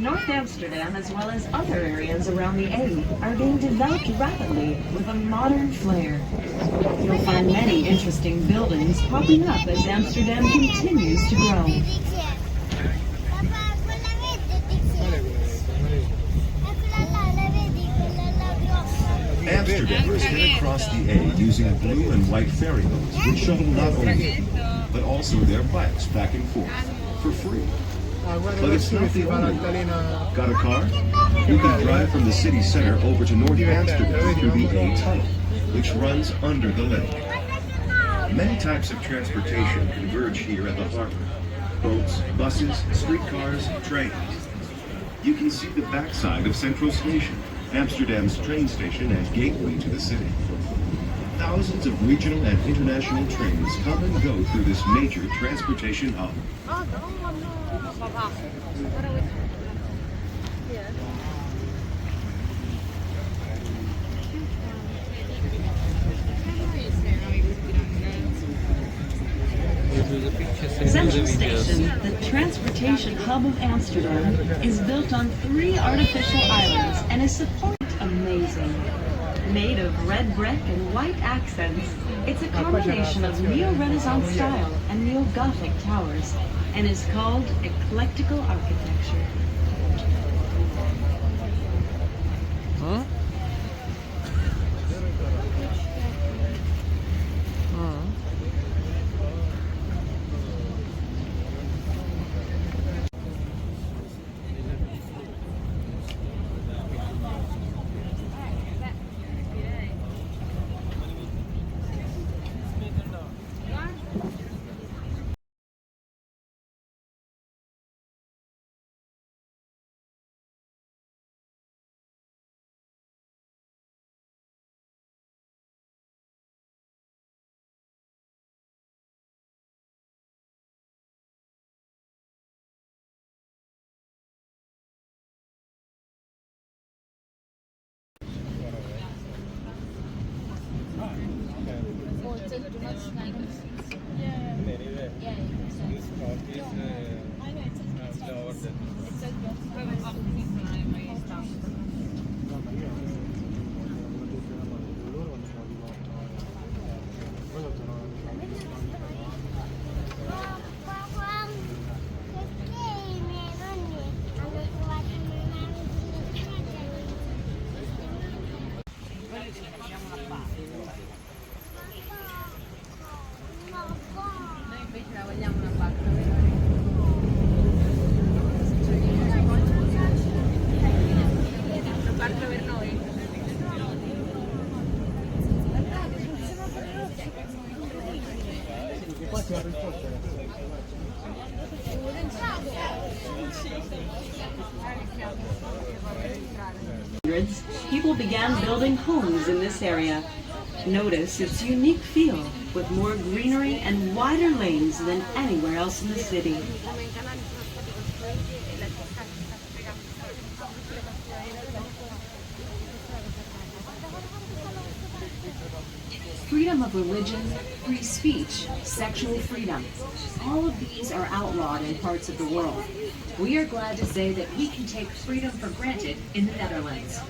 North Amsterdam, as well as other areas around the A, are being developed rapidly with a modern flair. You'll find many interesting buildings popping up as Amsterdam continues to grow. Amsterdammers head across the A using blue and white ferry boats, which shuttle not only but also their bikes back and forth for free. But it's not the only one. Got a car? You can drive from the city center over to North Amsterdam through the A tunnel, which runs under the lake. Many types of transportation converge here at the harbor. Boats, buses, streetcars, trains. You can see the backside of Central Station, Amsterdam's train station and gateway to the city. Thousands of regional and international trains come and go through this major transportation hub. Central Station, the transportation hub of Amsterdam, is built on 3 artificial islands and is supported amazing. Made of red brick and white accents, it's a combination of Neo-Renaissance style and Neo-Gothic towers, and is called eclectical architecture. Huh? People began building homes in this area. Notice its unique feel, with more greenery and wider lanes than anywhere else in the city. Freedom of religion, free speech, sexual freedom. All of these are outlawed in parts of the world. We are glad to say that we can take freedom for granted in the Netherlands.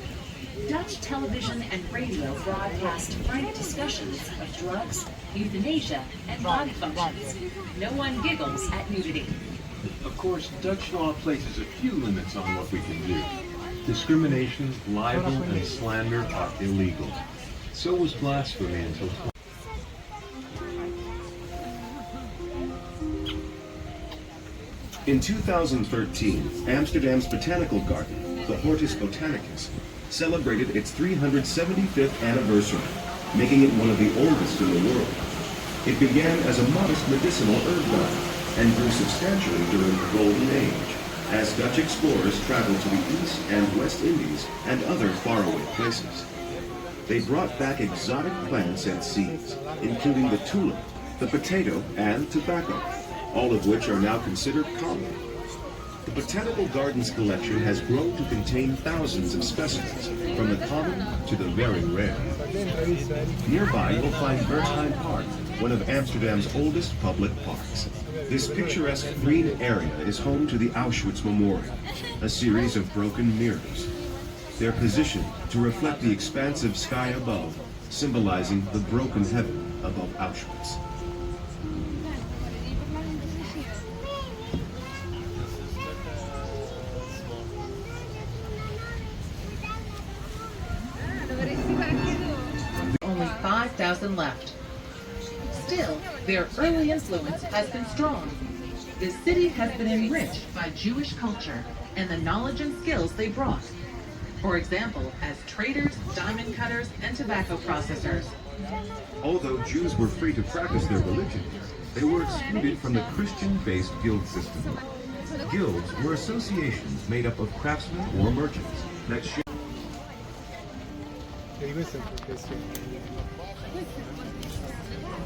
Dutch television and radio broadcast frank discussions of drugs, euthanasia, and body functions. No one giggles at nudity. Of course, Dutch law places a few limits on what we can do. Discrimination, libel, and slander are illegal. So was blasphemy until... In 2013, Amsterdam's botanical garden, the Hortus Botanicus, celebrated its 375th anniversary, making it one of the oldest in the world. It began as a modest medicinal herb garden and grew substantially during the Golden Age, as Dutch explorers traveled to the East and West Indies and other faraway places. They brought back exotic plants and seeds, including the tulip, the potato, and tobacco, all of which are now considered common. The Botanical Gardens collection has grown to contain thousands of specimens, from the common to the very rare. Nearby, you'll find Bergheim Park, one of Amsterdam's oldest public parks. This picturesque green area is home to the Auschwitz Memorial, a series of broken mirrors. They're positioned to reflect the expansive sky above, symbolizing the broken heaven above Auschwitz. Only 5,000 left. Still, their early influence has been strong. The city has been enriched by Jewish culture and the knowledge and skills they brought. For example, as traders, diamond cutters, and tobacco processors. Although Jews were free to practice their religion, they were excluded from the Christian-based guild system. Guilds were associations made up of craftsmen or merchants that shared.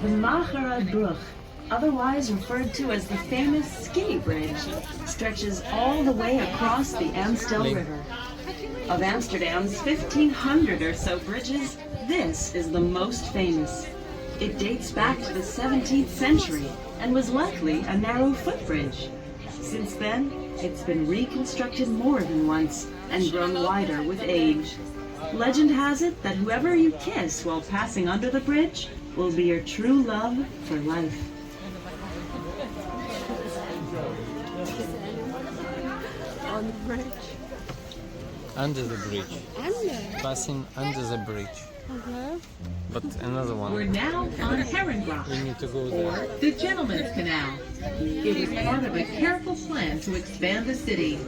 The Magera Brug, otherwise referred to as the famous Skinny Bridge, stretches all the way across the Amstel River. Of Amsterdam's 1,500 or so bridges, this is the most famous. It dates back to the 17th century and was likely a narrow footbridge. Since then, it's been reconstructed more than once and grown wider with age. Legend has it that whoever you kiss while passing under the bridge will be your true love for life. On the bridge. Under the bridge. Passing under the bridge. But another one. We're now on Herengracht, We need to go or there. the Gentleman's Canal. It was part of a careful plan to expand the city.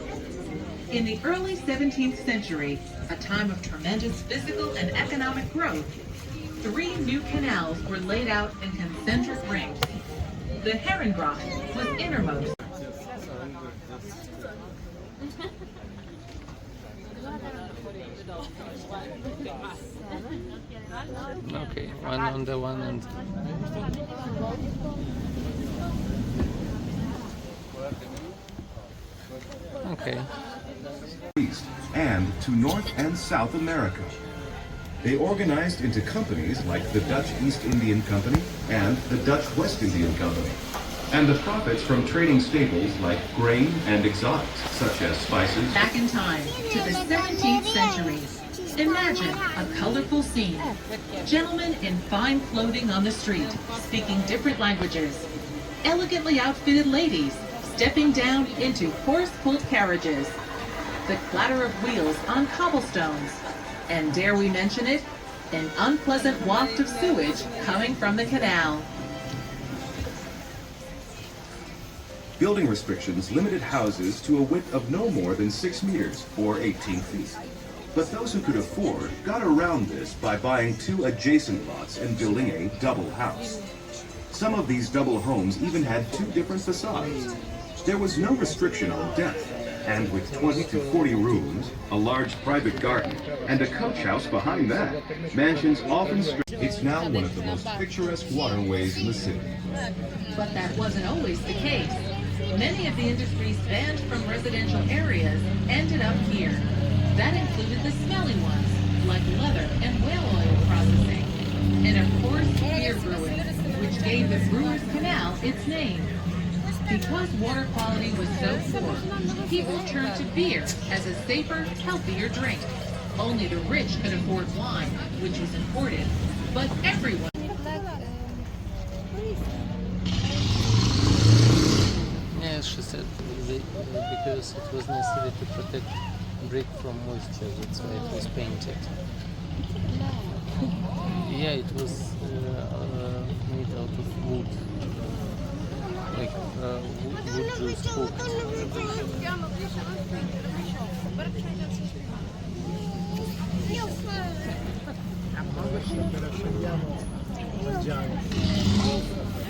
In the early 17th century, a time of tremendous physical and economic growth, 3 new canals were laid out in concentric rings. The Herengracht was innermost. Okay, one on the one and okay. East and to North and South America. They organized into companies like the Dutch East Indian Company and the Dutch West Indian Company. And the profits from trading staples like grain and exotics, such as spices. Back in time to the 17th century. Imagine a colorful scene. Gentlemen in fine clothing on the street, speaking different languages. Elegantly outfitted ladies stepping down into horse-pulled carriages. The clatter of wheels on cobblestones. And dare we mention it, an unpleasant waft of sewage coming from the canal. Building restrictions limited houses to a width of no more than 6 meters, or 18 feet. But those who could afford got around this by buying 2 adjacent lots and building a double house. Some of these double homes even had 2 different facades. There was no restriction on depth, and with 20 to 40 rooms, a large private garden, and a coach house behind that, mansions often it's now one of the most picturesque waterways in the city. But that wasn't always the case. Many of the industries banned from residential areas ended up here. That included the smelly ones, like leather and whale oil processing. And of course, beer brewing, which gave the Brewers Canal its name. Because water quality was so poor, people turned to beer as a safer, healthier drink. Only the rich could afford wine, which was imported. But everyone... Yes, she said because it was necessary to protect brick from moisture, that's why it was painted. Yeah, it was made out of wood, like wood juice cooked.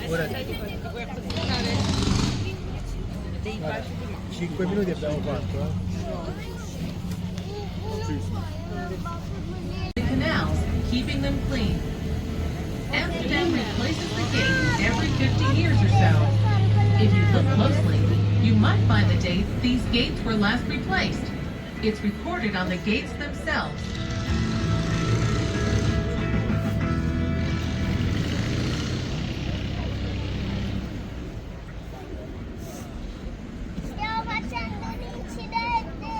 Ora 5 minuti abbiamo fatto, The canals, keeping them clean. Amsterdam replaces the gates every 50 years or so. If you look closely, you might find the date these gates were last replaced. It's recorded on the gates themselves. Stiamo facendo un incidente!